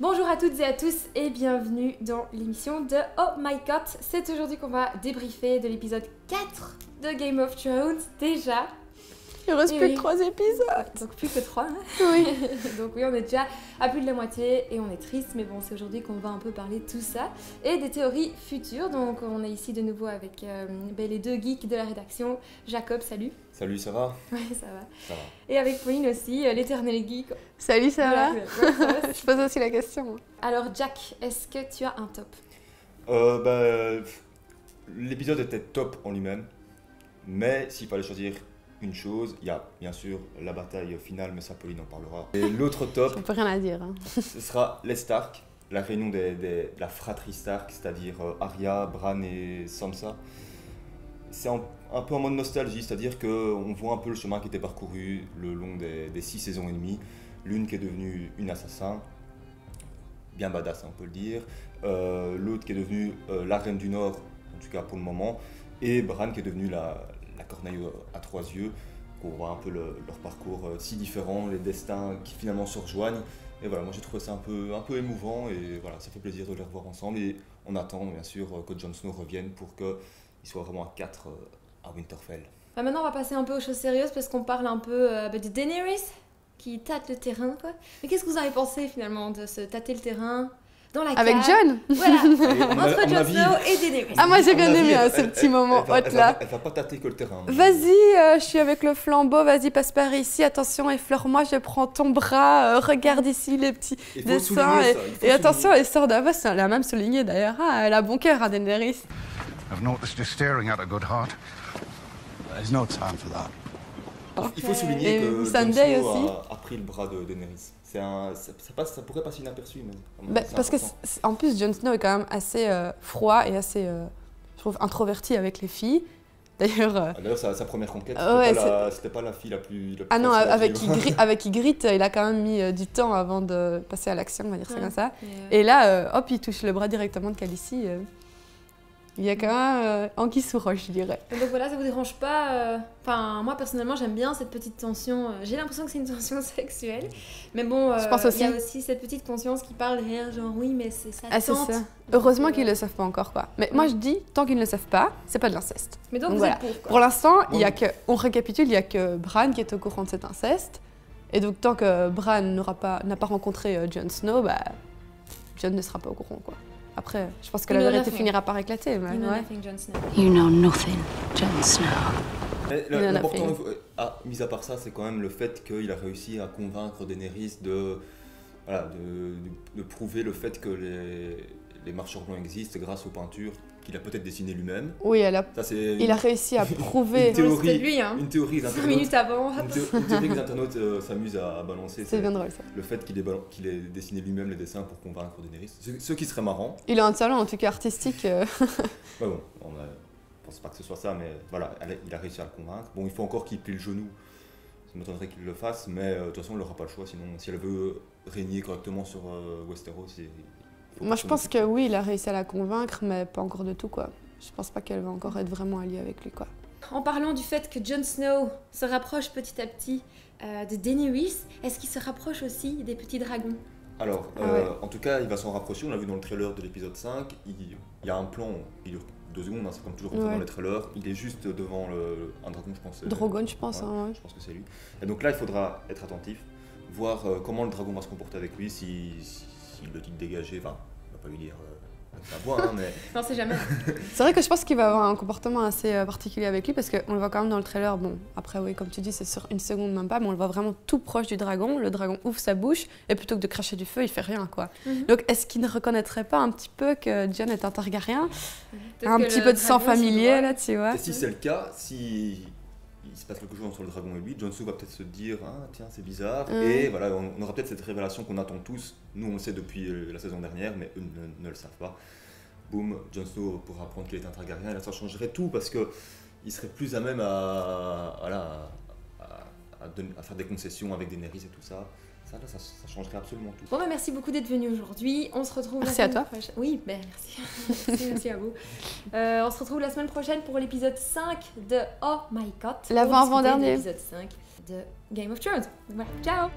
Bonjour à toutes et à tous et bienvenue dans l'émission de Oh My God. C'est aujourd'hui qu'on va débriefer de l'épisode 4 de Game of Thrones déjà. Il reste plus que 3 épisodes. Donc plus que 3. Hein. Oui. Donc oui, on est déjà à plus de la moitié et on est triste, mais bon, c'est aujourd'hui qu'on va un peu parler de tout ça et des théories futures. Donc on est ici de nouveau avec les deux geeks de la rédaction. Jacob, salut. Salut, ça va? Oui, ça va. Ça va. Et avec Pauline aussi, l'éternel geek. Salut, ça va? Ouais, ça va. Je pose aussi la question. Alors Jack, est-ce que tu as un top? L'épisode était top en lui-même, mais s'il fallait choisir une chose, il y a bien sûr la bataille finale, mais ça Pauline en parlera. Et l'autre top, On peut rien à dire. Hein. ce sera les Stark, la réunion de la fratrie Stark, c'est-à-dire Arya, Bran et Sansa. C'est un peu en mode nostalgie, c'est-à-dire qu'on voit un peu le chemin qui était parcouru le long des 6 saisons et demie. L'une qui est devenue une assassin, bien badass on peut le dire, l'autre qui est devenue la reine du Nord, en tout cas pour le moment, et Bran qui est devenue la corneille à 3 yeux, qu'on voit un peu leur parcours si différent, les destins qui finalement se rejoignent. Et voilà, moi j'ai trouvé ça un peu émouvant et voilà, ça fait plaisir de les revoir ensemble. Et on attend bien sûr que Jon Snow revienne pour qu'il soit vraiment à 4 à Winterfell. Maintenant on va passer un peu aux choses sérieuses parce qu'on parle un peu de Daenerys qui tâte le terrain quoi. Mais qu'est-ce que vous avez pensé finalement de se tâter le terrain dans la cave? Avec Jon? Voilà, entre Jon Snow et Daenerys. Ah moi j'ai bien aimé ce petit moment hot là. Elle va pas tâter que le terrain. Vas-y, je suis avec le flambeau, vas-y passe par ici, attention effleure-moi, je prends ton bras, regarde ici les petits dessins. Et attention, elle sort d'Avos, elle a même souligné d'ailleurs, elle a bon cœur à Daenerys. I've noticed you staring at a good heart. There's no time for that. Il faut souligner que Jon Sunday Snow aussi. a pris le bras de Daenerys. Ça pourrait passer inaperçu, mais Parce que en plus Jon Snow est quand même assez froid et assez, je trouve, introverti avec les filles. D'ailleurs, D'ailleurs, sa première conquête, c'était pas la fille la plus ah non, facile avec Ygritte, il a quand même mis du temps avant de passer à l'action, on va dire ça comme ça. Et là, hop, il touche le bras directement de Khaleesi. Il y a quand même anguille sous roche, je dirais. Donc voilà, ça vous dérange pas Enfin, moi personnellement, j'aime bien cette petite tension. J'ai l'impression que c'est une tension sexuelle. Mais bon, je pense aussi. Il y a aussi cette petite conscience qui parle derrière, genre oui, mais c'est ça. Ah, c'est ça. Heureusement qu'ils le savent pas encore, quoi. Mais moi, je dis, tant qu'ils ne le savent pas, c'est pas de l'inceste. Mais donc vous voilà. êtes pour, quoi. Pour l'instant, on récapitule, il y a que Bran qui est au courant de cet inceste. Et donc, tant que Bran n'a pas rencontré Jon Snow, bah, Jon ne sera pas au courant, quoi. Après, je pense que la vérité finira par éclater. Mais, You know nothing, Jon Snow. You know nothing, Jon Snow. L'important, mis à part ça, c'est quand même le fait qu'il a réussi à convaincre Daenerys de prouver le fait que les marcheurs blancs existent grâce aux peintures qu'il a peut-être dessinées lui-même. Oui, il a réussi à prouver. Une théorie, lui, hein. une théorie 5 minutes avant. Une théorie que les internautes s'amusent à balancer. C'est bien drôle ça. Le fait qu'il ait dessiné lui-même les dessins pour convaincre Daenerys. Ce qui serait marrant. Il a un talent en tout cas artistique. Ouais, bon, je pense pas que ce soit ça, mais voilà, il a réussi à le convaincre. Bon, il faut encore qu'il plie le genou. Ça m'étonnerait qu'il le fasse, mais de toute façon, il n'aura pas le choix. Sinon, si elle veut régner correctement sur Westeros, moi, je pense que oui, il a réussi à la convaincre, mais pas encore de tout, quoi. Je pense pas qu'elle va encore être vraiment alliée avec lui, quoi. En parlant du fait que Jon Snow se rapproche petit à petit de Daenerys, est-ce qu'il se rapproche aussi des petits dragons? Alors, en tout cas, il va s'en rapprocher. On l'a vu dans le trailer de l'épisode 5. Il y a un plan, il dure 2 secondes, c'est comme toujours dans les trailers. Il est juste devant un dragon, je pense. Drogon, je pense. Ouais, hein. Je pense que c'est lui. Et donc là, il faudra être attentif, voir comment le dragon va se comporter avec lui, s'il le dit de dégager. Enfin, on va pas lui dire avec la voix, hein, mais... Non, c'est jamais. C'est vrai que je pense qu'il va avoir un comportement assez particulier avec lui, parce qu'on le voit quand même dans le trailer. Bon, après, oui, comme tu dis, c'est sur 1 seconde, même pas, mais on le voit vraiment tout proche du dragon. Le dragon ouvre sa bouche, et plutôt que de cracher du feu, il fait rien, quoi. Donc, est-ce qu'il ne reconnaîtrait pas un petit peu que Jon est un Targaryen? Un petit peu de sang familier, là, tu vois. Et si c'est le cas, si il se passe quelque chose entre le dragon et lui, Jon Snow va peut-être se dire ah, tiens, c'est bizarre. Et voilà, on aura peut-être cette révélation qu'on attend tous. Nous, on le sait depuis la saison dernière, mais eux ne le savent pas. Boum, Jon Snow pourra apprendre qu'il est un Targaryen, et là, ça changerait tout parce qu'il serait plus à même à faire des concessions avec Daenerys et tout ça. Ça changerait absolument tout. Bon, bah, merci beaucoup d'être venu aujourd'hui. On se retrouve merci à toi. Prochaine. Oui, merci. Merci à vous. On se retrouve la semaine prochaine pour l'épisode 5 de Oh My God. L'avant-avant-dernier. L'épisode 5 de Game of Thrones. Voilà, ciao.